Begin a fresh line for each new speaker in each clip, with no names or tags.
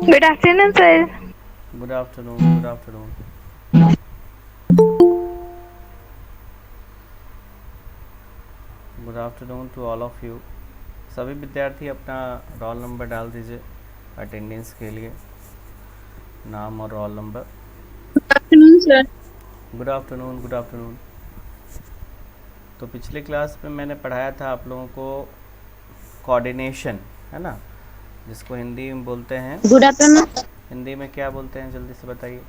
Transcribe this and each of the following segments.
Good afternoon, sir.
Good afternoon. Good afternoon. Good afternoon to all of you. सभी विद्यार्थी अपना roll number डाल दीजिए अटेंडेंस के लिए, नाम और roll number.
Afternoon, sir.
Good afternoon. Good afternoon. तो पिछले क्लास में मैंने पढ़ाया था आप लोगों को कोऑर्डिनेशन, है ना, जिसको हिंदी में बोलते हैं।
Good afternoon.
हिंदी में क्या बोलते हैं, जल्दी से बताइए।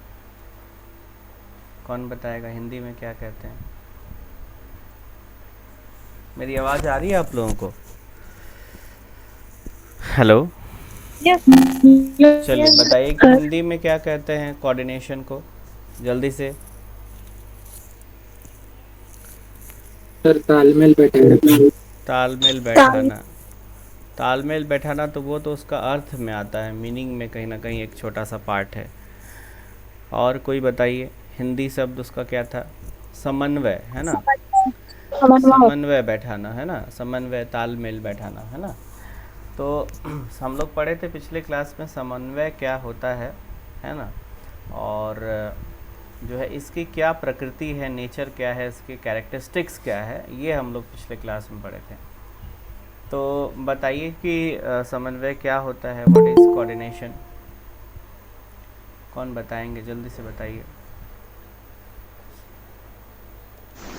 कौन बताएगा हिंदी में क्या कहते हैं? मेरी आवाज़ आ रही है आप लोगों को? हेलो।
Yes.
चलिए
Yes,
बताइए कि
sir.
हिंदी में क्या कहते हैं कोऑर्डिनेशन को, जल्दी से।
सर तालमेल बैठाना।
तालमेल बैठाना। तालमेल बैठाना तो वो तो उसका अर्थ में आता है, मीनिंग में कहीं ना कहीं एक छोटा सा पार्ट है। और कोई बताइए हिंदी शब्द उसका क्या था? समन्वय, है ना। समन्वय बैठाना, है ना, समन्वय, तालमेल बैठाना, है ना। तो हम लोग पढ़े थे पिछले क्लास में समन्वय क्या होता है ना। और जो है इसकी क्या प्रकृति है, नेचर क्या है, इसके कैरेक्टरिस्टिक्स क्या है, ये हम लोग पिछले क्लास में पढ़े थे। तो बताइए कि समन्वय क्या होता है, व्हाट इज़ कोऑर्डिनेशन? कौन बताएंगे, जल्दी से बताइए।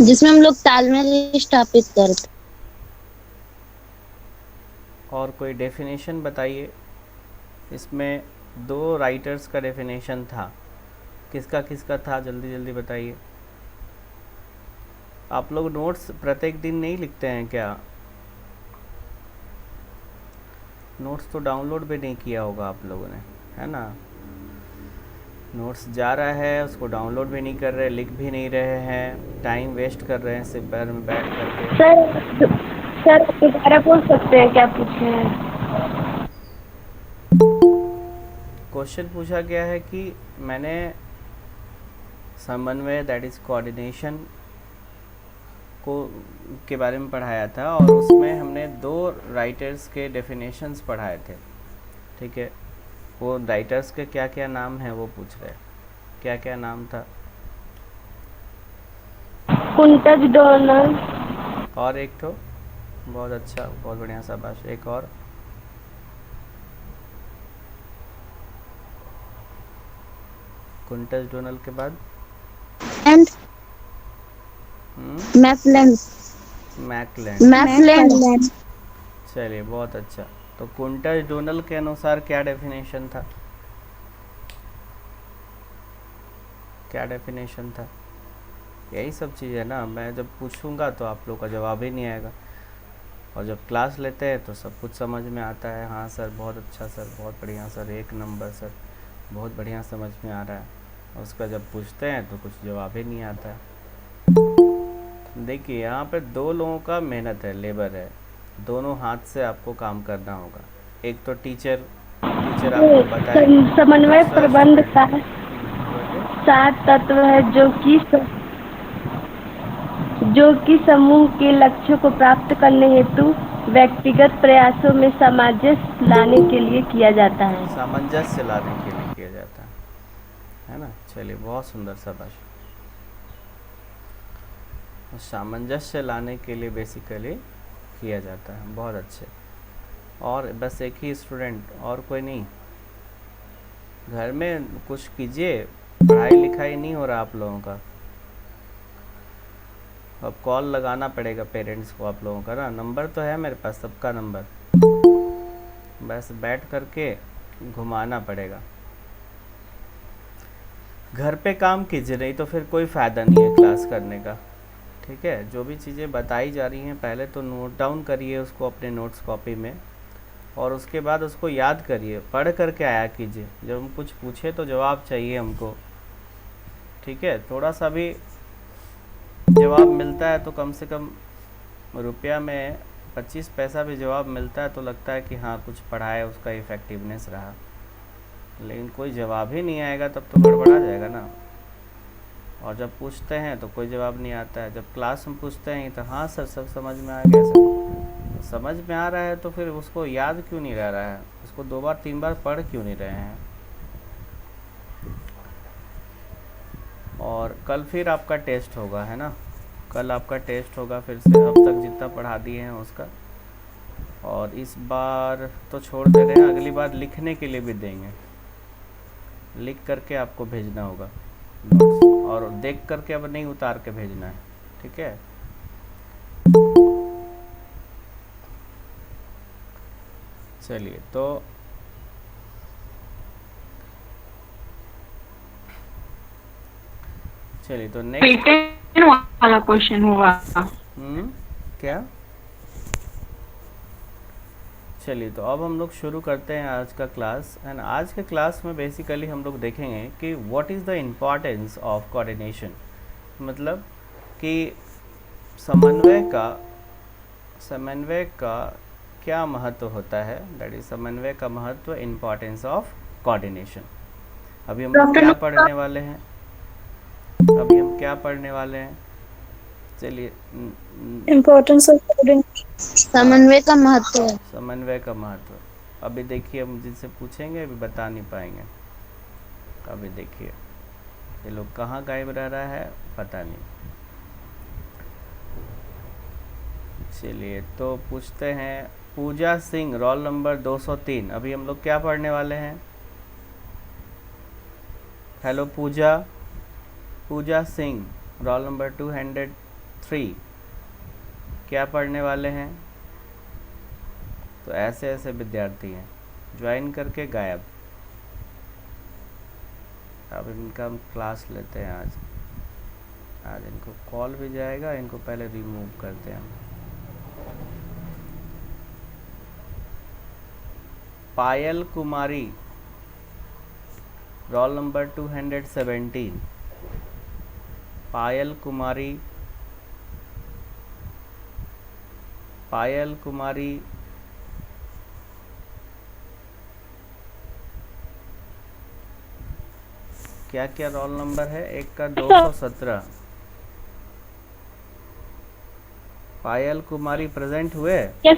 जिसमें हम लोग तालमेल स्थापित करते।
और कोई डेफिनेशन बताइए। इसमें दो राइटर्स का डेफिनेशन था, किसका किसका था, जल्दी जल्दी बताइए। आप लोग नोट्स प्रत्येक दिन नहीं लिखते हैं क्या? नोट्स तो डाउनलोड भी नहीं किया होगा आप लोगों ने, है ना। नोट्स जा रहा है, उसको डाउनलोड भी नहीं कर रहे, लिख भी नहीं रहे हैं, टाइम वेस्ट कर रहे हैं सिर्फ पैर में बैठ करके।
सर दोबारा बोल सकते हैं क्या पूछे हैं?
क्वेश्चन पूछा गया है कि मैंने समन्वय दैट इज़ कोऑर्डिनेशन को के बारे में पढ़ाया था, और उसमें हमने दो राइटर्स के डेफिनेशंस पढ़ाए थे, ठीक है। वो राइटर्स के क्या क्या नाम है वो पूछ रहे हैं, क्या क्या नाम था?
कुंतज डोनल।
और एक तो बहुत अच्छा, बहुत बढ़िया, शाबाश। एक और? कुंटस डोनल के बाद
एंड
हम्म,
मैफलैंड।
मैकलैंड।
मैफलैंड।
चलिए बहुत अच्छा। तो कुंटस डोनल के अनुसार क्या डेफिनेशन था, क्या डेफिनेशन था? यही सब चीज़ है ना, मैं जब पूछूंगा तो आप लोग का जवाब ही नहीं आएगा, और जब क्लास लेते हैं तो सब कुछ समझ में आता है। हाँ सर बहुत अच्छा, सर बहुत बढ़िया, सर एक नंबर, सर बहुत बढ़िया समझ में आ रहा है। और उसका जब पूछते हैं तो कुछ जवाब ही नहीं आता है। देखिए यहाँ पे दो लोगों का मेहनत है, लेबर है, दोनों हाथ से आपको काम करना होगा। एक तो टीचर, टीचर आपको बताएगा।
समन्वय
दूसरा
प्रबंध
स्टूडेंट।
का
बोलिए।
सात तत्व है जो कि समूह के लक्ष्यों को प्राप्त करने हेतु व्यक्तिगत प्रयासों में सामंजस्य लाने के लिए किया जाता है।
सामंजस्य लाने के लिए किया जाता है ना। चलिए बहुत सुंदर, शाबाश। सामंजस्य लाने के लिए बेसिकली किया जाता है, बहुत अच्छे। और बस एक ही स्टूडेंट, और कोई नहीं? घर में कुछ कीजिए, पढ़ाई लिखाई नहीं हो रहा आप लोगों का। अब कॉल लगाना पड़ेगा पेरेंट्स को आप लोगों का ना, नंबर तो है मेरे पास सबका नंबर, बस बैठ करके घुमाना पड़ेगा। घर पे काम कीजिए, नहीं तो फिर कोई फ़ायदा नहीं है क्लास करने का, ठीक है। जो भी चीज़ें बताई जा रही हैं पहले तो नोट डाउन करिए उसको अपने नोट्स कॉपी में, और उसके बाद उसको याद करिए, पढ़ करके आया कीजिए। जब हम कुछ पूछे तो जवाब चाहिए हमको, ठीक है। थोड़ा सा भी जवाब मिलता है तो कम से कम रुपया में 25 पैसा भी जवाब मिलता है तो लगता है कि हाँ कुछ पढ़ा है, उसका इफ़ेक्टिवनेस रहा। लेकिन कोई जवाब ही नहीं आएगा तब तो गड़बड़ा जाएगा ना। और जब पूछते हैं तो कोई जवाब नहीं आता है, जब क्लास में पूछते हैं तो हाँ सर सब समझ में आ गया सर। तो समझ में आ रहा है तो फिर उसको याद क्यों नहीं रह रहा है, उसको 2 बार 3 बार पढ़ क्यों नहीं रहे हैं? और कल फिर आपका टेस्ट होगा, है ना, कल आपका टेस्ट होगा फिर से, अब तक जितना पढ़ा दिए हैं उसका। और इस बार तो छोड़ दे रहे हैं, अगली बार लिखने के लिए भी देंगे, लिख करके आपको भेजना होगा नोट्स, और देख करके अब नहीं उतार के भेजना है, ठीक है। चलिए तो नेक्स्ट
रिटर्न वाला क्वेश्चन होगा।
क्या, चलिए तो अब हम लोग शुरू करते हैं आज का क्लास। एंड आज के क्लास में बेसिकली हम लोग देखेंगे कि what is the importance of coordination, मतलब कि समन्वय का क्या महत्व होता है, दैट इज समन्वय का महत्व, इम्पॉर्टेंस ऑफ कोऑर्डिनेशन। अभी हम लोग क्या पढ़ने वाले हैं, चलिए,
इम्पोर्टेंस ऑफ समन्वय का महत्व है।
समन्वय का महत्व। अभी देखिए, हम जिनसे पूछेंगे अभी बता नहीं पाएंगे। अभी देखिए ये लोग कहाँ गायब रह रहा है पता नहीं। चलिए तो पूछते हैं, पूजा सिंह रोल नंबर 203। अभी हम लोग क्या पढ़ने वाले हैं? हेलो पूजा सिंह रोल नंबर 203 क्या पढ़ने वाले हैं? तो ऐसे विद्यार्थी हैं ज्वाइन करके गायब। अब इनका हम क्लास लेते हैं आज इनको कॉल भी जाएगा, इनको पहले रिमूव करते हैं। पायल कुमारी रोल नंबर 217। पायल कुमारी क्या क्या रोल नंबर है? एक का 217। पायल कुमारी प्रेजेंट हुए?
Yes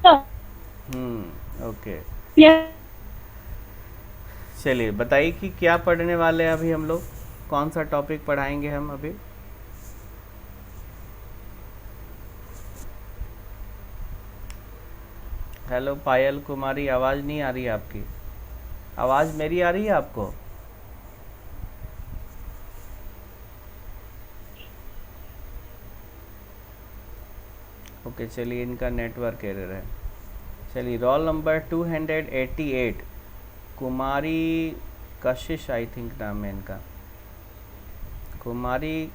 sir.
ओके।
यस।
चलिए बताइए कि क्या पढ़ने वाले हैं अभी हम लोग, कौन सा टॉपिक पढ़ाएंगे हम अभी? हेलो पायल कुमारी, आवाज़ नहीं आ रही है आपकी। आवाज़ मेरी आ रही है आपको? ओके चलिए, इनका नेटवर्क एरर है। चलिए role number 288 Kumari Kashish, I think नाम है इनका, कुमारी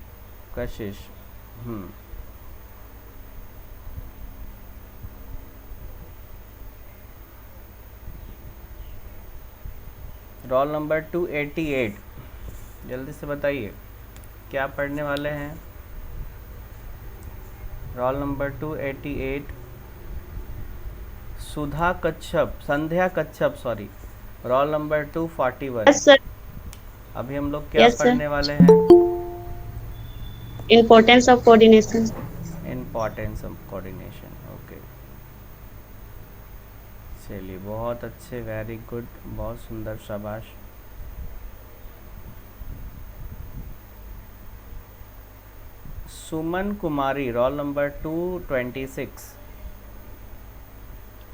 कशिश। रोल नंबर 288, जल्दी से बताइए क्या पढ़ने वाले हैं? Roll number 288 Sandhya Kachhap sorry, roll number 241।
Yes sir.
अभी हम लोग क्या
Yes, sir.
पढ़ने वाले हैं?
Importance of coordination.
Importance of coordination. Okay चलिए, बहुत अच्छे, वेरी गुड, बहुत सुंदर, शाबाश। Suman Kumari roll number 226।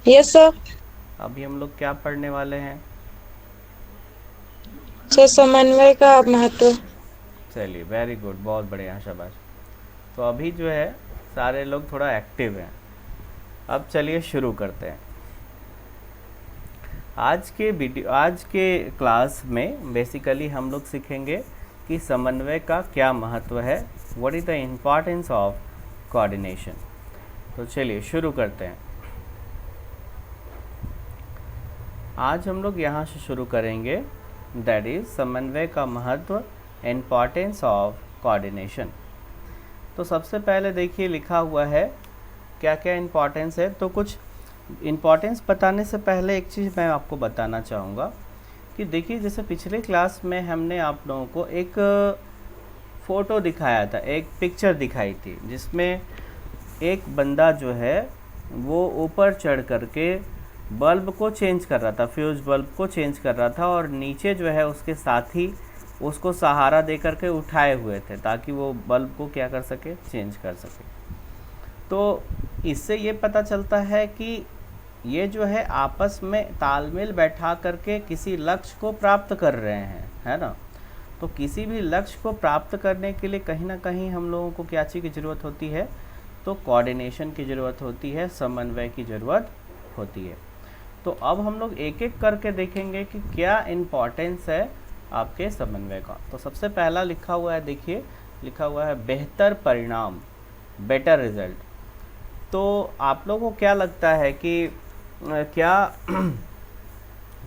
Yes sir.
अभी हम लोग क्या पढ़ने वाले हैं?
सर समन्वय का महत्व।
चलिए वेरी गुड, बहुत बढ़िया, शाबाश। तो अभी जो है सारे लोग थोड़ा एक्टिव हैं। अब चलिए शुरू करते हैं। आज के क्लास में बेसिकली हम लोग सीखेंगे कि समन्वय का क्या महत्व है, what is the importance of coordination. तो चलिए शुरू करते हैं। आज हम लोग यहाँ से शुरू करेंगे, दैट इज़ समन्वय का महत्व, इम्पॉर्टेंस ऑफ कोऑर्डिनेशन। तो सबसे पहले देखिए लिखा हुआ है क्या क्या इम्पॉर्टेंस है। तो कुछ इम्पॉर्टेंस बताने से पहले एक चीज़ मैं आपको बताना चाहूँगा कि देखिए, जैसे पिछले क्लास में हमने आप लोगों को एक फ़ोटो दिखाया था, एक पिक्चर दिखाई थी, जिसमें एक बंदा जो है वो ऊपर चढ़ करके बल्ब को चेंज कर रहा था, फ्यूज़ बल्ब को चेंज कर रहा था, और नीचे जो है उसके साथी उसको सहारा दे करके उठाए हुए थे ताकि वो बल्ब को क्या कर सके, चेंज कर सके। तो इससे ये पता चलता है कि ये जो है आपस में तालमेल बैठा करके किसी लक्ष्य को प्राप्त कर रहे हैं, है ना। तो किसी भी लक्ष्य को प्राप्त करने के लिए कहीं ना कहीं हम लोगों को क्या चीज़ की ज़रूरत होती है, तो कोऑर्डिनेशन की ज़रूरत होती है, समन्वय की ज़रूरत होती है। तो अब हम लोग एक एक करके देखेंगे कि क्या इम्पोर्टेंस है आपके समन्वय का। तो सबसे पहला लिखा हुआ है, देखिए लिखा हुआ है बेहतर परिणाम, बेटर रिजल्ट। तो आप लोगों को क्या लगता है कि क्या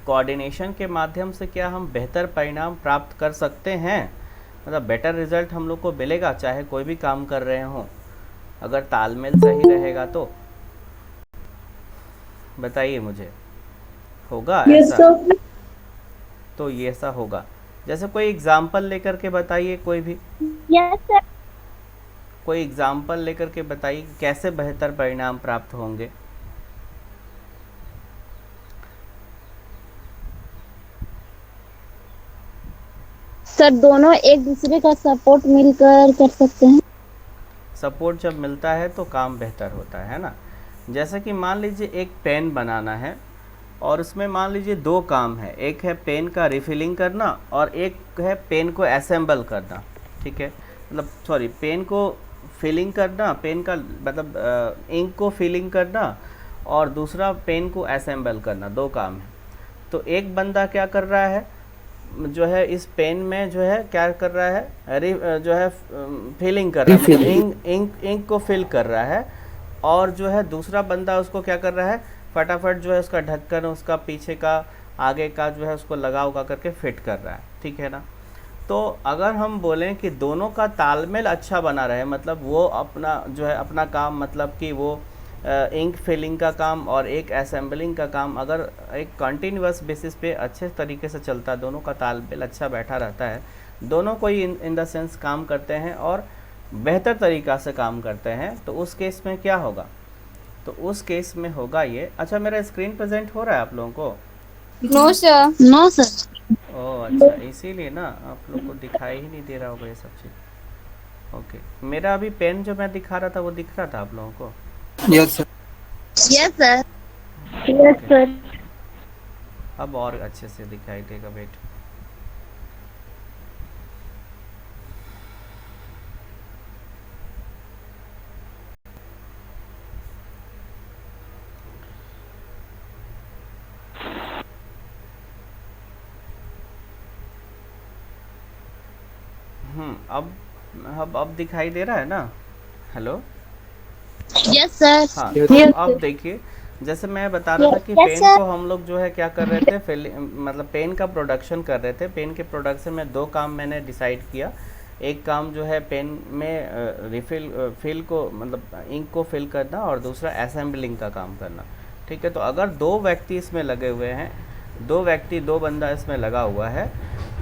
कोऑर्डिनेशन के माध्यम से क्या हम बेहतर परिणाम प्राप्त कर सकते हैं, मतलब बेटर रिजल्ट हम लोग को मिलेगा चाहे कोई भी काम कर रहे हों, अगर तालमेल सही रहेगा तो? बताइए मुझे, होगा ऐसा? तो ये ऐसा होगा, जैसे कोई एग्जाम्पल लेकर के बताइए, कोई भी कोई एग्जाम्पल लेकर के बताइए कैसे बेहतर परिणाम प्राप्त होंगे।
सर दोनों एक दूसरे का सपोर्ट मिलकर कर सकते हैं।
सपोर्ट जब मिलता है तो काम बेहतर होता है ना। जैसे कि मान लीजिए एक पेन बनाना है और उसमें मान लीजिए दो काम है, एक है पेन का रिफिलिंग करना और एक है पेन को असेंबल करना, ठीक है, मतलब सॉरी पेन को फिलिंग करना, पेन का मतलब इंक को फिलिंग करना, और दूसरा पेन को असेंबल करना, दो काम है। तो एक बंदा क्या कर रहा है, जो है इस पेन में जो है क्या कर रहा है, जो है फिलिंग कर रहा है, मतलब इंक को फिल कर रहा है, और जो है दूसरा बंदा उसको क्या कर रहा है, फटाफट जो है उसका ढक्कन, उसका पीछे का, आगे का जो है उसको लगा उगा करके फिट कर रहा है, ठीक है ना। तो अगर हम बोलें कि दोनों का तालमेल अच्छा बना रहे, मतलब वो अपना जो है अपना काम, मतलब कि वो इंक फिलिंग का काम और एक असेंबलिंग का काम अगर एक कंटिन्यूअस बेसिस पे अच्छे तरीके से चलता है, दोनों का तालमेल अच्छा बैठा रहता है, दोनों कोई इन द सेंस काम करते हैं और बेहतर तरीक़ा से काम करते हैं, तो उस केस में क्या होगा, तो उस केस में होगा ये। अच्छा, मेरा स्क्रीन प्रेजेंट हो रहा है आप लोगों को?
No sir, no sir.
Oh अच्छा, इसीलिए ना आप लोग को दिखाई ही नहीं दे रहा होगा ये सब चीज़। ओके, मेरा अभी पेन जो मैं दिखा रहा था वो दिख रहा था आप लोगों को?
Yes sir.
Yes sir.
Yes sir.
अब और अच्छे से दिखाई देगा, वेट। अब दिखाई दे रहा है ना? हेलो?
Yes sir.
हाँ, तो अब देखिए, जैसे मैं बता रहा था कि पेन को हम लोग जो है क्या कर रहे थे, मतलब पेन का प्रोडक्शन कर रहे थे। पेन के प्रोडक्शन में दो काम मैंने डिसाइड किया। एक काम जो है पेन में फिल को, मतलब इंक को फिल करना, और दूसरा असेंबलिंग का काम करना, ठीक है। तो अगर दो व्यक्ति इसमें लगे हुए हैं, दो बंदा इसमें लगा हुआ है,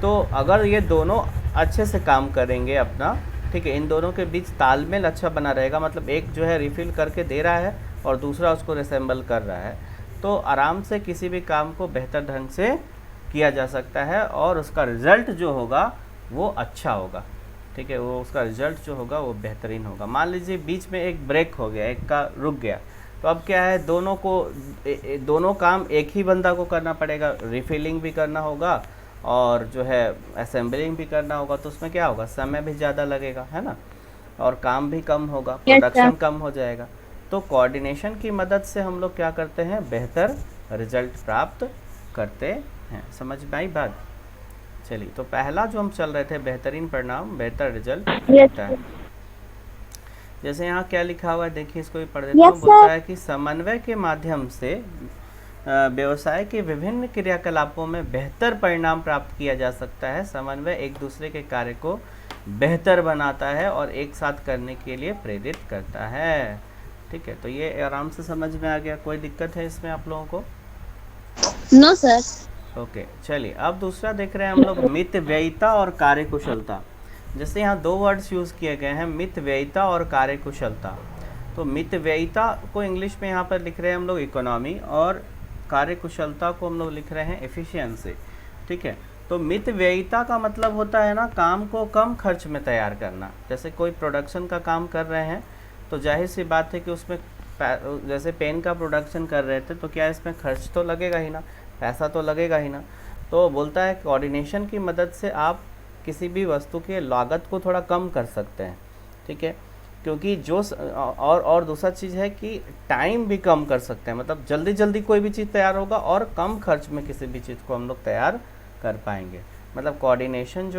तो अगर ये दोनों अच्छे से काम करेंगे अपना, ठीक है, इन दोनों के बीच तालमेल अच्छा बना रहेगा, मतलब एक जो है रिफ़िल करके दे रहा है और दूसरा उसको रिसेंबल कर रहा है, तो आराम से किसी भी काम को बेहतर ढंग से किया जा सकता है और उसका रिज़ल्ट जो होगा वो अच्छा होगा, ठीक है, वो उसका रिज़ल्ट जो होगा वो बेहतरीन होगा। मान लीजिए बीच में एक ब्रेक हो गया, एक का रुक गया, तो अब क्या है, दोनों काम एक ही बंदा को करना पड़ेगा, रिफ़िलिंग भी करना होगा और जो है असेंबलिंग भी करना होगा, तो उसमें क्या होगा, समय भी ज़्यादा लगेगा, है ना, और काम भी कम होगा, प्रोडक्शन कम हो जाएगा। तो कोऑर्डिनेशन की मदद से हम लोग क्या करते हैं, बेहतर रिजल्ट प्राप्त करते हैं। समझ में आई बात? चलिए, तो पहला जो हम चल रहे थे, बेहतरीन परिणाम बेहतर रिजल्ट होता है। जैसे यहाँ क्या लिखा हुआ है, देखिए इसको भी पढ़ देता हूँ। बोलता है कि समन्वय के माध्यम से व्यवसाय के विभिन्न क्रियाकलापों में बेहतर परिणाम प्राप्त किया जा सकता है। समन्वय एक दूसरे के कार्य को बेहतर बनाता है और एक साथ करने के लिए प्रेरित करता है, ठीक है। तो ये आराम से समझ में आ गया, कोई दिक्कत है इसमें आप लोगों को?
No sir.
ओके, चलिए अब दूसरा देख रहे हैं हम लोग, मितव्ययिता और कार्यकुशलता। जैसे यहाँ दो वर्ड्स यूज़ किए गए हैं, मितव्ययिता और कार्यकुशलता। तो मितव्ययिता को इंग्लिश में यहाँ पर लिख रहे हैं हम लोग इकोनॉमी, और कार्यकुशलता को हम लोग लिख रहे हैं एफिशिएंसी, ठीक है। तो मितव्ययिता का मतलब होता है ना काम को कम खर्च में तैयार करना। जैसे कोई प्रोडक्शन का काम कर रहे हैं तो जाहिर सी बात है कि उसमें जैसे पेन का प्रोडक्शन कर रहे थे तो क्या इसमें खर्च तो लगेगा ही ना, पैसा तो लगेगा ही ना। तो बोलता है कोऑर्डिनेशन की मदद से आप किसी भी वस्तु के लागत को थोड़ा कम कर सकते हैं, ठीक है, क्योंकि जो और दूसरा चीज़ है कि टाइम भी कम कर सकते हैं, मतलब जल्दी जल्दी कोई भी चीज़ तैयार होगा और कम खर्च में किसी भी चीज़ को हम लोग तैयार कर पाएंगे। मतलब कोऑर्डिनेशन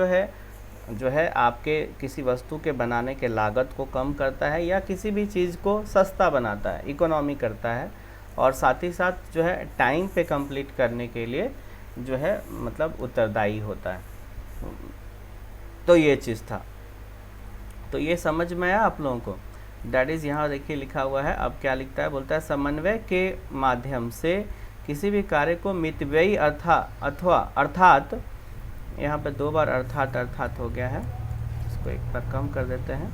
जो है आपके किसी वस्तु के बनाने के लागत को कम करता है या किसी भी चीज़ को सस्ता बनाता है, इकोनॉमी करता है, और साथ ही साथ जो है टाइम पे कंप्लीट करने के लिए जो है मतलब उत्तरदायी होता है। तो ये चीज़ था, तो ये समझ में आया आप लोगों को। दैट इज़ यहाँ देखिए लिखा हुआ है। अब क्या लिखता है, बोलता है समन्वय के माध्यम से किसी भी कार्य को मितव्ययी अर्थात यहाँ पे 2 बार अर्थात हो गया है, इसको एक बार कम कर देते हैं।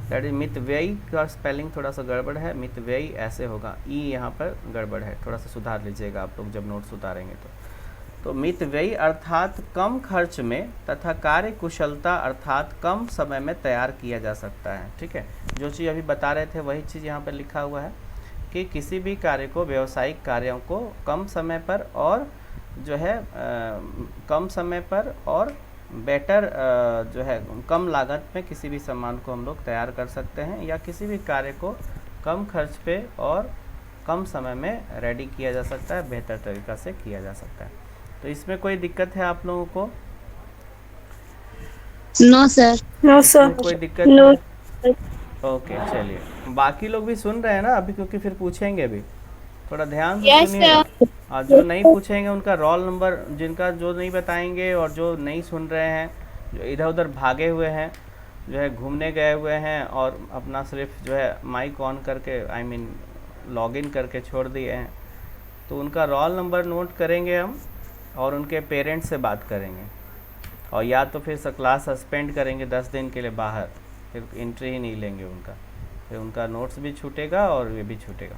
दैट इज मितव्ययी का स्पेलिंग थोड़ा सा गड़बड़ है, मितव्ययी ऐसे होगा, ई यहाँ पर गड़बड़ है, थोड़ा सा सुधार लीजिएगा आप लोग जब नोट्स उतारेंगे तो मितव्ययी अर्थात कम खर्च में तथा कार्य कुशलता अर्थात कम समय में तैयार किया जा सकता है, ठीक है। जो चीज़ अभी बता रहे थे वही चीज़ यहाँ पर लिखा हुआ है कि किसी भी कार्य को, व्यावसायिक कार्यों को कम समय पर और जो है कम समय पर और बेटर जो है कम लागत में किसी भी सामान को हम लोग तैयार कर सकते हैं, या किसी भी कार्य को कम खर्च पे और कम समय में रेडी किया जा सकता है, बेहतर तरीक़ा से किया जा सकता है। तो इसमें कोई दिक्कत है आप लोगों को?
No sir.
नो
इसमें कोई दिक्कत
नो।
नहीं? ओके, चलिए बाकी लोग भी सुन रहे हैं ना अभी, क्योंकि फिर पूछेंगे भी, थोड़ा ध्यान से सुनिएगा। और जो नहीं पूछेंगे उनका रोल नंबर, जिनका जो नहीं बताएंगे और जो नहीं सुन रहे हैं, जो इधर उधर भागे हुए हैं, जो है घूमने गए हुए हैं और अपना सिर्फ जो है माइक ऑन करके लॉगिन करके छोड़ दिए हैं, तो उनका रोल नंबर नोट करेंगे हम और उनके पेरेंट्स से बात करेंगे, और या तो फिर क्लास सस्पेंड करेंगे 10 दिन के लिए बाहर, फिर एंट्री ही नहीं लेंगे उनका, फिर उनका नोट्स भी छूटेगा और ये भी छूटेगा।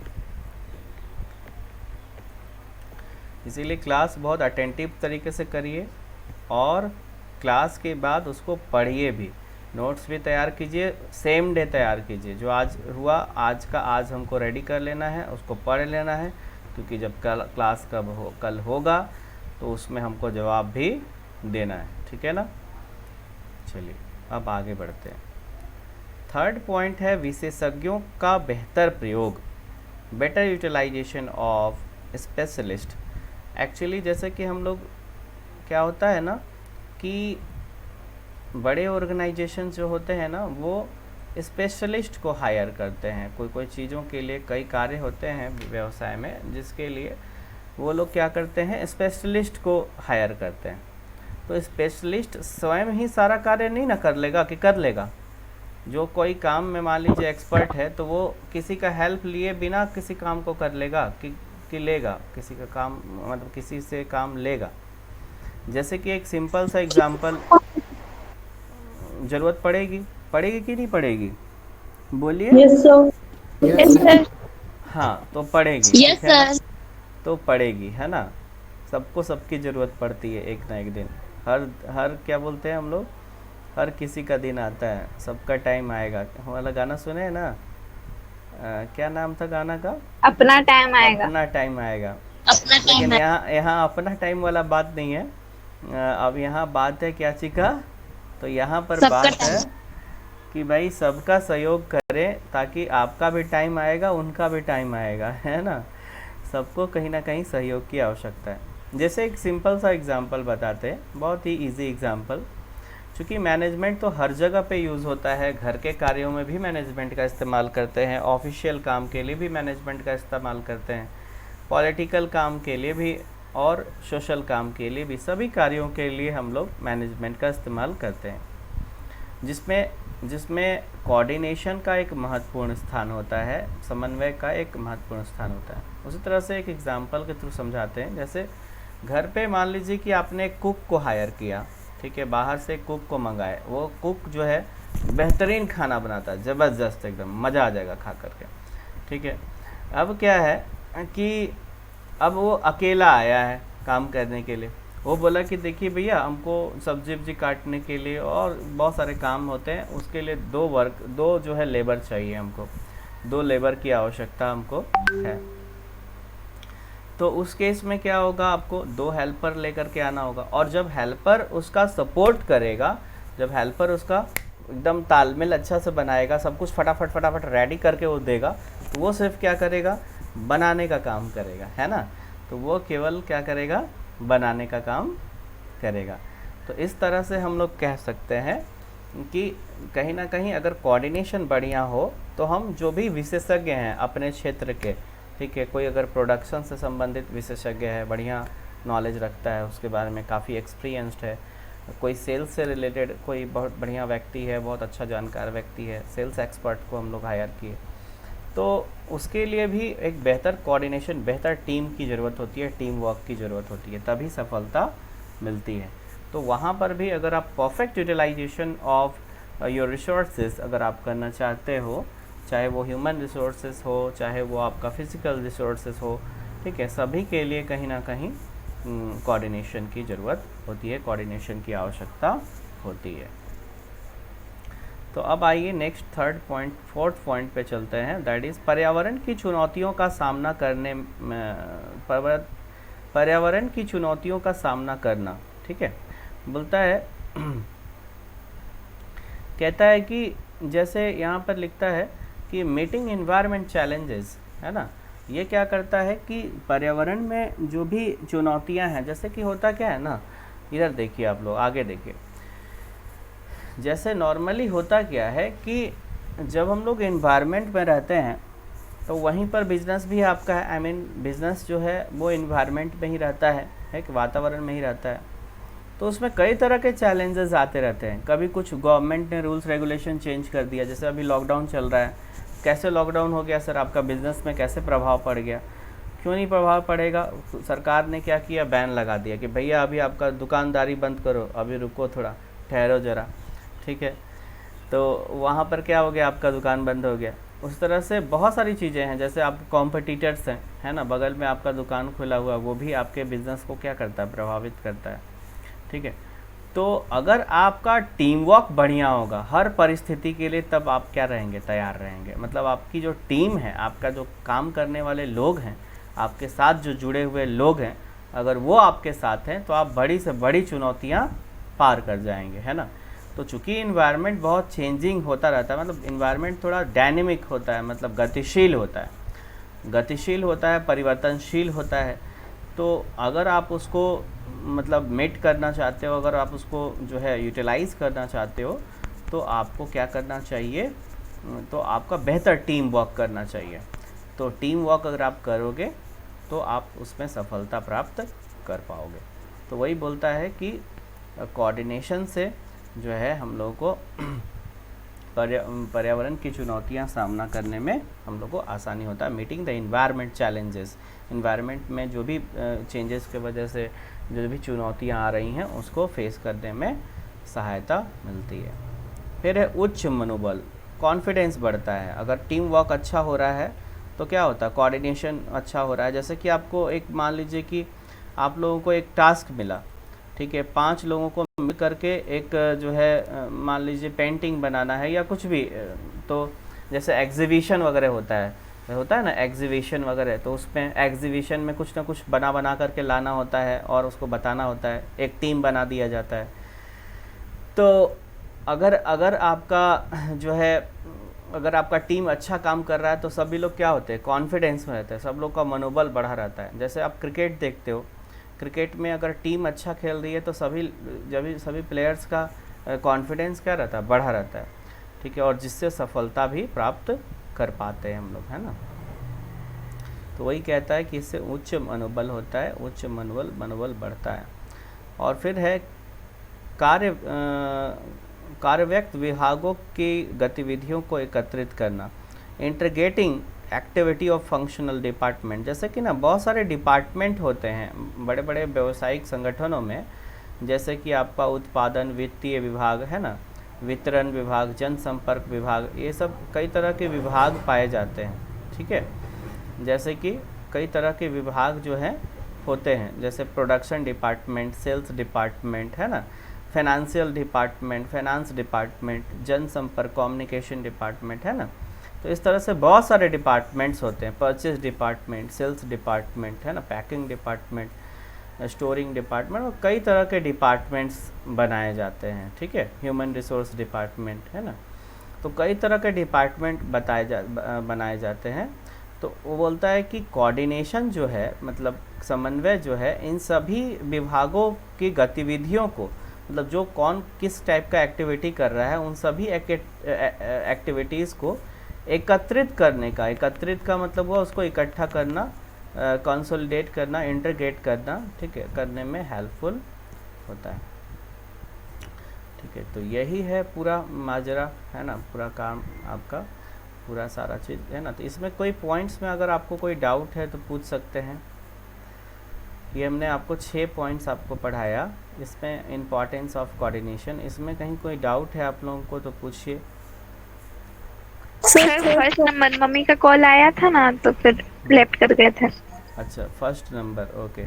इसीलिए क्लास बहुत अटेंटिव तरीके से करिए और क्लास के बाद उसको पढ़िए भी, नोट्स भी तैयार कीजिए, सेम डे तैयार कीजिए। जो आज हुआ आज हमको रेडी कर लेना है, उसको पढ़ लेना है, क्योंकि जब क्लास कल होगा तो उसमें हमको जवाब भी देना है, ठीक है ना। चलिए अब आगे बढ़ते हैं। थर्ड पॉइंट है विशेषज्ञों का बेहतर प्रयोग, better utilisation of specialist. Actually जैसे कि हम लोग, क्या होता है ना कि बड़े ऑर्गेनाइजेशन जो होते हैं ना वो स्पेशलिस्ट को हायर करते हैं, कोई चीज़ों के लिए कई कार्य होते हैं व्यवसाय में जिसके लिए वो लोग क्या करते हैं, स्पेशलिस्ट को हायर करते हैं। तो स्पेशलिस्ट स्वयं ही सारा कार्य नहीं ना कर लेगा कि कर लेगा। जो कोई काम में मान लीजिए एक्सपर्ट है तो वो किसी का हेल्प लिए बिना किसी काम को कर लेगा कि लेगा, किसी का काम मतलब किसी से काम लेगा। जैसे कि एक सिंपल सा एग्जांपल, ज़रूरत पड़ेगी कि नहीं पड़ेगी, बोलिए।
Yes sir.
हाँ तो पड़ेगी,
यस
ठीक है ना?
सर।
तो पड़ेगी, है ना। सबको सबकी ज़रूरत पड़ती है एक ना एक दिन। हर क्या बोलते हैं हम लोग, हर किसी का दिन आता है, सबका टाइम आएगा वाला गाना सुने हैं ना। क्या नाम था गाना का?
अपना टाइम आएगा।
अपना टाइम आएगा।
अपना टाइम
लेकिन
है।
यहाँ अपना टाइम वाला बात नहीं है। अब यहाँ बात है क्या चीज़ का, तो यहाँ पर
सबका
बात है
टाइम।
कि भाई सबका सहयोग करें, ताकि आपका भी टाइम आएगा, उनका भी टाइम आएगा, है ना। सबको कहीं ना कहीं सहयोग की आवश्यकता है। जैसे एक सिंपल सा एग्जांपल बताते हैं, बहुत ही इजी एग्जांपल। चूँकि मैनेजमेंट तो हर जगह पे यूज़ होता है, घर के कार्यों में भी मैनेजमेंट का इस्तेमाल करते हैं, ऑफिशियल काम के लिए भी मैनेजमेंट का इस्तेमाल करते हैं, पॉलिटिकल काम के लिए भी और सोशल काम के लिए भी, सभी कार्यों के लिए हम लोग मैनेजमेंट का इस्तेमाल करते हैं, जिसमें कोऑर्डिनेशन का एक महत्वपूर्ण स्थान होता है, समन्वय का एक महत्वपूर्ण स्थान होता है। उसी तरह से एक एग्जांपल के थ्रू समझाते हैं। जैसे घर पे मान लीजिए कि आपने कुक को हायर किया, ठीक है, बाहर से कुक को मंगाए, वो कुक जो है बेहतरीन खाना बनाता है, ज़बरदस्त, एकदम मज़ा आ जाएगा खा करके, ठीक है। अब क्या है कि अब वो अकेला आया है काम करने के लिए, वो बोला कि देखिए भैया, हमको सब्जी वब्जी काटने के लिए और बहुत सारे काम होते हैं, उसके लिए दो जो है लेबर चाहिए हमको, 2 लेबर की आवश्यकता हमको है। तो उस केस में क्या होगा, आपको 2 हेल्पर लेकर के आना होगा। और जब हेल्पर उसका सपोर्ट करेगा, जब हेल्पर उसका एकदम तालमेल अच्छा से बनाएगा, सब कुछ फटाफट रेडी करके वो देगा, तो वो सिर्फ क्या करेगा, बनाने का काम करेगा, है ना। तो वो केवल क्या करेगा, बनाने का काम करेगा। तो इस तरह से हम लोग कह सकते हैं कि कहीं ना कहीं अगर कोऑर्डिनेशन बढ़िया हो तो हम जो भी विशेषज्ञ हैं अपने क्षेत्र के, ठीक है, कोई अगर प्रोडक्शन से संबंधित विशेषज्ञ है, बढ़िया नॉलेज रखता है, उसके बारे में काफ़ी एक्सपीरियंस्ड है, कोई सेल्स से रिलेटेड कोई बहुत बढ़िया व्यक्ति है, बहुत अच्छा जानकार व्यक्ति है, सेल्स एक्सपर्ट को हम लोग हायर किए, तो उसके लिए भी एक बेहतर कोऑर्डिनेशन, बेहतर टीम की ज़रूरत होती है, टीम वर्क की ज़रूरत होती है, तभी सफलता मिलती है। तो वहाँ पर भी अगर आप perfect utilisation of your resources अगर आप करना चाहते हो, चाहे वो ह्यूमन रिसोर्सेज हो, चाहे वो आपका फिज़िकल रिसोर्सेज हो, ठीक है, सभी के लिए कहीं ना कहीं कोऑर्डिनेशन की ज़रूरत होती है, कोऑर्डिनेशन की आवश्यकता होती है। तो अब आइए नेक्स्ट फोर्थ पॉइंट पे चलते हैं, दैट इज़ पर्यावरण की चुनौतियों का सामना करने पर्यावरण की चुनौतियों का सामना करना, ठीक है। बोलता है कहता है कि जैसे यहाँ पर लिखता है कि मीटिंग एनवायरनमेंट चैलेंजेस, है ना, ये क्या करता है कि पर्यावरण में जो भी चुनौतियाँ हैं, जैसे कि होता क्या है ना, इधर देखिए आप लोग, आगे देखिए, जैसे नॉर्मली होता क्या है कि जब हम लोग एनवायरनमेंट में रहते हैं तो वहीं पर बिजनेस भी आपका है, बिजनेस जो है वो एनवायरनमेंट में ही रहता है, एक वातावरण में ही रहता है। तो उसमें कई तरह के चैलेंजेस आते रहते हैं। कभी कुछ गवर्नमेंट ने रूल्स रेगुलेशन चेंज कर दिया, जैसे अभी लॉकडाउन चल रहा है, कैसे लॉकडाउन हो गया सर, आपका बिज़नेस में कैसे प्रभाव पड़ गया, क्यों नहीं प्रभाव पड़ेगा, सरकार ने क्या किया, बैन लगा दिया कि भैया अभी आपका दुकानदारी बंद करो, अभी रुको थोड़ा, ठहरो ज़रा, ठीक है। तो वहाँ पर क्या हो गया, आपका दुकान बंद हो गया। उस तरह से बहुत सारी चीज़ें हैं, जैसे आप कॉम्पिटिटर्स हैं, है ना, बगल में आपका दुकान खुला हुआ, वो भी आपके बिज़नेस को क्या करता है, प्रभावित करता है, ठीक है। तो अगर आपका टीम वर्क बढ़िया होगा हर परिस्थिति के लिए, तब आप क्या रहेंगे, तैयार रहेंगे। मतलब आपकी जो टीम है, आपका जो काम करने वाले लोग हैं, आपके साथ जो जुड़े हुए लोग हैं, अगर वो आपके साथ हैं तो आप बड़ी से बड़ी चुनौतियाँ पार कर जाएंगे, है ना। तो चूँकि इन्वायरमेंट बहुत चेंजिंग होता रहता है, मतलब इन्वायरमेंट थोड़ा डायनेमिक होता है, मतलब गतिशील होता है, परिवर्तनशील होता है। तो अगर आप उसको मतलब मेट करना चाहते हो, अगर आप उसको जो है यूटिलाइज़ करना चाहते हो, तो आपको क्या करना चाहिए, तो आपका बेहतर टीम वर्क करना चाहिए। तो टीम वर्क अगर आप करोगे तो आप उसमें सफलता प्राप्त कर पाओगे। तो वही बोलता है कि कोऑर्डिनेशन से जो है हम लोगों को पर्यावरण की चुनौतियां सामना करने में हम लोग को आसानी होता है। Meeting the environment challenges, environment में जो भी चेंजेस के वजह से जो भी चुनौतियां आ रही हैं उसको फेस करने में सहायता मिलती है। फिर है उच्च मनोबल, कॉन्फिडेंस बढ़ता है। अगर टीम वर्क अच्छा हो रहा है तो क्या होता है, कोऑर्डिनेशन अच्छा हो रहा है। जैसे कि आपको एक मान लीजिए कि आप लोगों को एक टास्क मिला, ठीक है, 5 लोगों को मिल करके एक जो है मान लीजिए पेंटिंग बनाना है या कुछ भी, तो जैसे एग्जीबिशन वगैरह होता है ना, एग्जीबिशन वगैरह, तो उसमें एग्जीबिशन में कुछ ना कुछ बना करके लाना होता है और उसको बताना होता है, एक टीम बना दिया जाता है। तो अगर आपका जो है, अगर आपका टीम अच्छा काम कर रहा है तो सभी लोग क्या होते हैं, कॉन्फिडेंस में रहते हैं, सब लोग का मनोबल बढ़ा रहता है। जैसे आप क्रिकेट देखते हो, क्रिकेट में अगर टीम अच्छा खेल रही है तो सभी प्लेयर्स का कॉन्फिडेंस क्या रहता है, बढ़ा रहता है, ठीक है, और जिससे सफलता भी प्राप्त कर पाते हैं हम लोग, है ना। तो वही कहता है कि इससे उच्च मनोबल होता है, उच्च मनोबल बढ़ता है। और फिर है कार्यव्यक्त विभागों की गतिविधियों को एकत्रित करना, integrating activity of functional department. जैसे कि ना बहुत सारे डिपार्टमेंट होते हैं बड़े बड़े व्यावसायिक संगठनों में, जैसे कि आपका उत्पादन वित्तीय विभाग है ना, वितरण विभाग, जनसंपर्क विभाग, ये सब कई तरह के विभाग पाए जाते हैं, ठीक है। जैसे कि कई तरह के विभाग जो हैं होते हैं, जैसे प्रोडक्शन डिपार्टमेंट, सेल्स डिपार्टमेंट, है ना, फाइनेंशियल डिपार्टमेंट, फाइनेंस डिपार्टमेंट, जनसंपर्क कम्युनिकेशन डिपार्टमेंट, है ना। तो इस तरह से बहुत सारे डिपार्टमेंट्स होते हैं, परचेज डिपार्टमेंट, सेल्स डिपार्टमेंट, है ना, पैकिंग डिपार्टमेंट, स्टोरिंग डिपार्टमेंट, और कई तरह के डिपार्टमेंट्स बनाए जाते हैं, ठीक है, ह्यूमन रिसोर्स डिपार्टमेंट, है ना। तो कई तरह के डिपार्टमेंट बनाए जाते हैं। तो वो बोलता है कि कोऑर्डिनेशन जो है, मतलब समन्वय जो है, इन सभी विभागों की गतिविधियों को, मतलब जो कौन किस टाइप का एक्टिविटी कर रहा है, उन सभी एक्टिविटीज़ को एकत्रित करने का, एकत्रित का मतलब हुआ उसको इकट्ठा करना, कंसोलिडेट करना, इंटीग्रेट करना, ठीक है, करने में हेल्पफुल होता है, ठीक है। तो यही है पूरा माजरा, है ना, पूरा काम आपका, पूरा सारा चीज़, है ना। तो इसमें कोई पॉइंट्स में अगर आपको कोई डाउट है तो पूछ सकते हैं। ये हमने आपको 6 पॉइंट्स आपको पढ़ाया, इसमें इम्पॉर्टेंस ऑफ कोऑर्डिनेशन, इसमें कहीं कोई डाउट है आप लोगों को तो पूछिए।
सर
फर्स्ट नंबर मम्मी का कॉल आया था ना, तो फिर लेफ्ट कर गए थे।
अच्छा, फर्स्ट नंबर, ओके,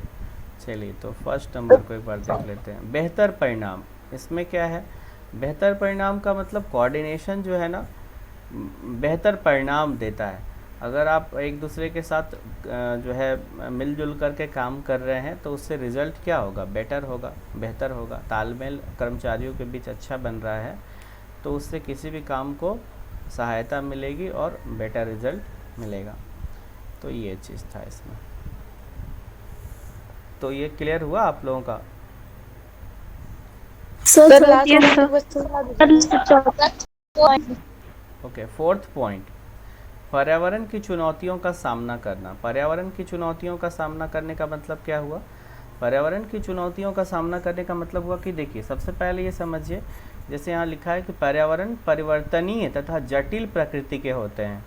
चलिए तो फर्स्ट नंबर को एक बार देख लेते हैं। बेहतर परिणाम, इसमें क्या है, बेहतर परिणाम का मतलब कोऑर्डिनेशन जो है ना, बेहतर परिणाम देता है। अगर आप एक दूसरे के साथ जो है मिलजुल करके काम कर रहे हैं तो उससे रिज़ल्ट क्या होगा, बेटर होगा, बेहतर होगा। तालमेल कर्मचारियों के बीच अच्छा बन रहा है तो उससे किसी भी काम को सहायता मिलेगी और बेटर रिज़ल्ट मिलेगा। तो ये चीज़ था इसमें। तो ये क्लियर हुआ आप लोगों का? ओके, फोर्थ पॉइंट, पर्यावरण की चुनौतियों का सामना करना। पर्यावरण की चुनौतियों का सामना करने का मतलब क्या हुआ? पर्यावरण की चुनौतियों का सामना करने का मतलब हुआ कि देखिए, सबसे पहले ये समझिए, जैसे यहाँ लिखा है कि पर्यावरण परिवर्तनीय तथा जटिल प्रकृति के होते हैं।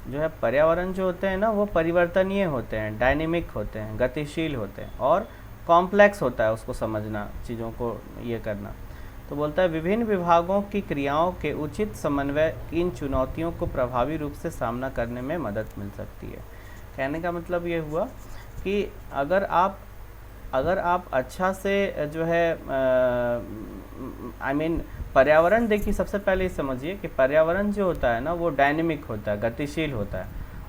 जो है पर्यावरण जो होते हैं ना, वो परिवर्तनीय होते हैं, डायनेमिक होते हैं, गतिशील होते हैं, और कॉम्प्लेक्स होता है उसको समझना, चीज़ों को ये करना। तो बोलता है विभिन्न विभागों की क्रियाओं के उचित समन्वय इन चुनौतियों को प्रभावी रूप से सामना करने में मदद मिल सकती है। कहने का मतलब ये हुआ कि अगर आप अच्छा से जो है पर्यावरण, देखिए सबसे पहले ये समझिए कि पर्यावरण जो होता है ना, वो डायनेमिक होता है, गतिशील होता है,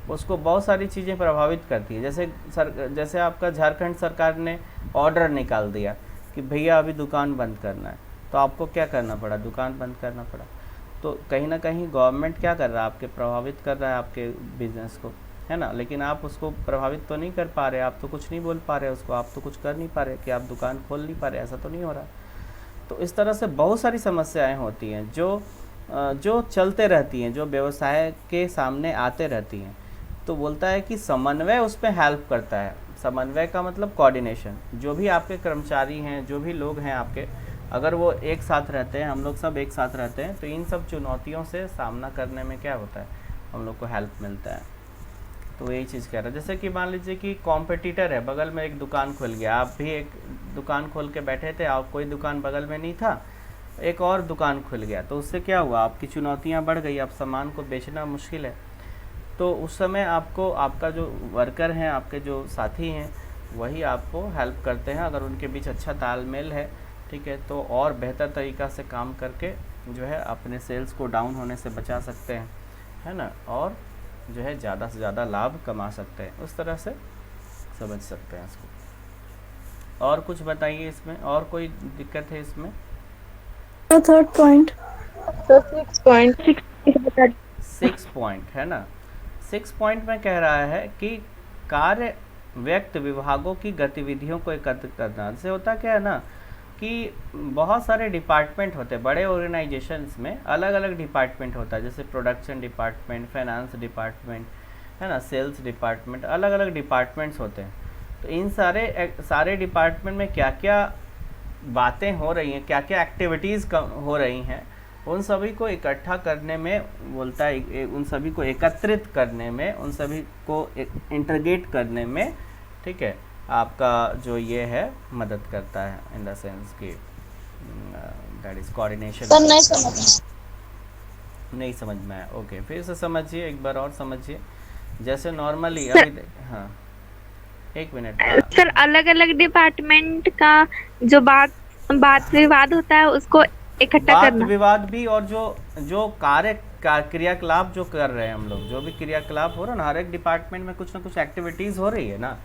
उसको बहुत सारी चीज़ें प्रभावित करती है। जैसे आपका झारखंड सरकार ने ऑर्डर निकाल दिया कि भैया अभी दुकान बंद करना है, तो आपको क्या करना पड़ा, दुकान बंद करना पड़ा। तो कहीं ना कहीं गवर्नमेंट क्या कर रहा है, आपके प्रभावित कर रहा है आपके बिजनेस को, है ना, लेकिन आप उसको प्रभावित तो नहीं कर पा रहे, आप तो कुछ नहीं बोल पा रहे उसको, आप तो कुछ कर नहीं पा रहे कि आप दुकान खोल नहीं पा रहे, ऐसा तो नहीं हो रहा। तो इस तरह से बहुत सारी समस्याएं होती हैं जो चलते रहती हैं, जो व्यवसाय के सामने आते रहती हैं। तो बोलता है कि समन्वय उस पर हेल्प करता है। समन्वय का मतलब कोऑर्डिनेशन, जो भी आपके कर्मचारी हैं, जो भी लोग हैं आपके, अगर वो एक साथ रहते हैं, हम लोग सब एक साथ रहते हैं, तो इन सब चुनौतियों से सामना करने में क्या होता है, हम लोग को हेल्प मिलता है। तो यही चीज़ कह रहा है। जैसे कि मान लीजिए कि कॉम्पिटिटर है, बगल में एक दुकान खुल गया, आप भी एक दुकान खोल के बैठे थे, आप कोई दुकान बगल में नहीं था, एक और दुकान खुल गया, तो उससे क्या हुआ, आपकी चुनौतियाँ बढ़ गई, आप सामान को बेचना मुश्किल है। तो उस समय आपको, आपका जो वर्कर हैं, आपके जो साथी हैं, वही आपको हेल्प करते हैं। अगर उनके बीच अच्छा तालमेल है, ठीक है, तो और बेहतर तरीक़ा से काम करके जो है अपने सेल्स को डाउन होने से बचा सकते हैं, है ना, और जो है ज़्यादा से ज़्यादा लाभ कमा सकते हैं। उस तरह से समझ सकते हैं इसको। और कुछ बताइए इसमें, और कोई दिक्कत है इसमें?
थर्ड पॉइंट,
6 पॉइंट है ना। 6 पॉइंट में कह रहा है कि कार्य व्यक्त विभागों की गतिविधियों को एकत्रित करना। जैसे होता क्या है ना कि बहुत सारे डिपार्टमेंट होते हैं, बड़े ऑर्गेनाइजेशंस में अलग अलग डिपार्टमेंट होता है, जैसे प्रोडक्शन डिपार्टमेंट, फाइनेंस डिपार्टमेंट, है ना, सेल्स डिपार्टमेंट, अलग अलग डिपार्टमेंट्स होते हैं। तो इन सारे डिपार्टमेंट में क्या क्या बातें हो रही हैं, क्या क्या एक्टिविटीज़ हो रही हैं, उन सभी को इकट्ठा करने में बोलता है, उन सभी को एकत्रित करने में, उन सभी को इंटीग्रेट करने में, ठीक है, आपका जो ये है मदद करता है, इन द सेंस कि दैट इज कोऑर्डिनेशन। नहीं समझ में आया? ओके, फिर से समझिए, एक बार और समझिए। जैसे नॉर्मली अभी हाँ एक मिनट। हाँ,
सर अलग अलग डिपार्टमेंट का जो बात विवाद होता है उसको इकट्ठा
वाद
करना।
विवाद भी, और जो जो क्रियाकलाप जो कर रहे हैं हम लोग, जो भी क्रियाकलाप हो रहा है ना, हर एक डिपार्टमेंट में कुछ ना कुछ एक्टिविटीज़ हो रही है ना,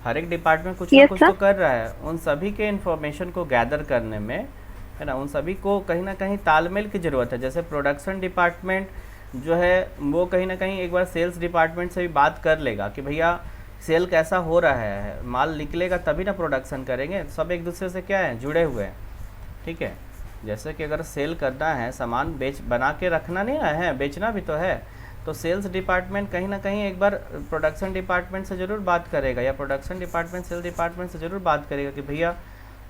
हर एक डिपार्टमेंट कुछ ना
Yes,
कुछ
sir.
तो कर रहा है। उन सभी के इन्फॉर्मेशन को गैदर करने में, है ना, उन सभी को कहीं ना कहीं तालमेल की ज़रूरत है। जैसे प्रोडक्शन डिपार्टमेंट जो है वो कहीं ना कहीं एक बार सेल्स डिपार्टमेंट से भी बात कर लेगा कि भैया सेल कैसा हो रहा है, माल निकलेगा तभी ना प्रोडक्शन करेंगे। सब एक दूसरे से क्या है, जुड़े हुए हैं। ठीक है, जैसे कि अगर सेल करना है, सामान बना के रखना नहीं है, बेचना भी तो है, तो सेल्स डिपार्टमेंट कहीं ना कहीं एक बार प्रोडक्शन डिपार्टमेंट से ज़रूर बात करेगा, या प्रोडक्शन डिपार्टमेंट सेल डिपार्टमेंट से ज़रूर बात करेगा कि भैया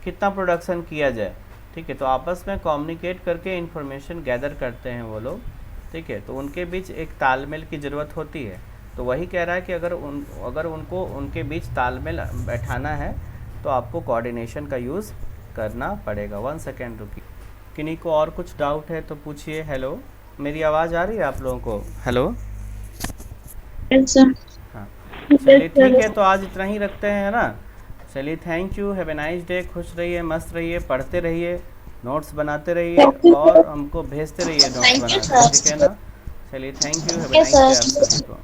कितना प्रोडक्शन किया जाए। ठीक है, तो आपस में कम्युनिकेट करके इन्फॉर्मेशन गैदर करते हैं वो लोग। ठीक है, तो उनके बीच एक तालमेल की ज़रूरत होती है। तो वही कह रहा है कि अगर उनको उनके बीच तालमेल बैठाना है तो आपको कोऑर्डिनेशन का यूज़ करना पड़ेगा। 1 सेकेंड रुकिए। किन्हीं को और कुछ डाउट है तो पूछिए। हेलो, मेरी आवाज़ आ रही है आप लोगों को? हेलो, हाँ, चलिए ठीक है, तो आज इतना ही रखते हैं, है ना। चलिए, thank you, have a nice day. खुश रहिए, मस्त रहिए, पढ़ते रहिए, नोट्स बनाते रहिए और हमको भेजते रहिए नोट्स बना के, ठीक है ना। चलिए, thank you, have a nice day आप सभी को।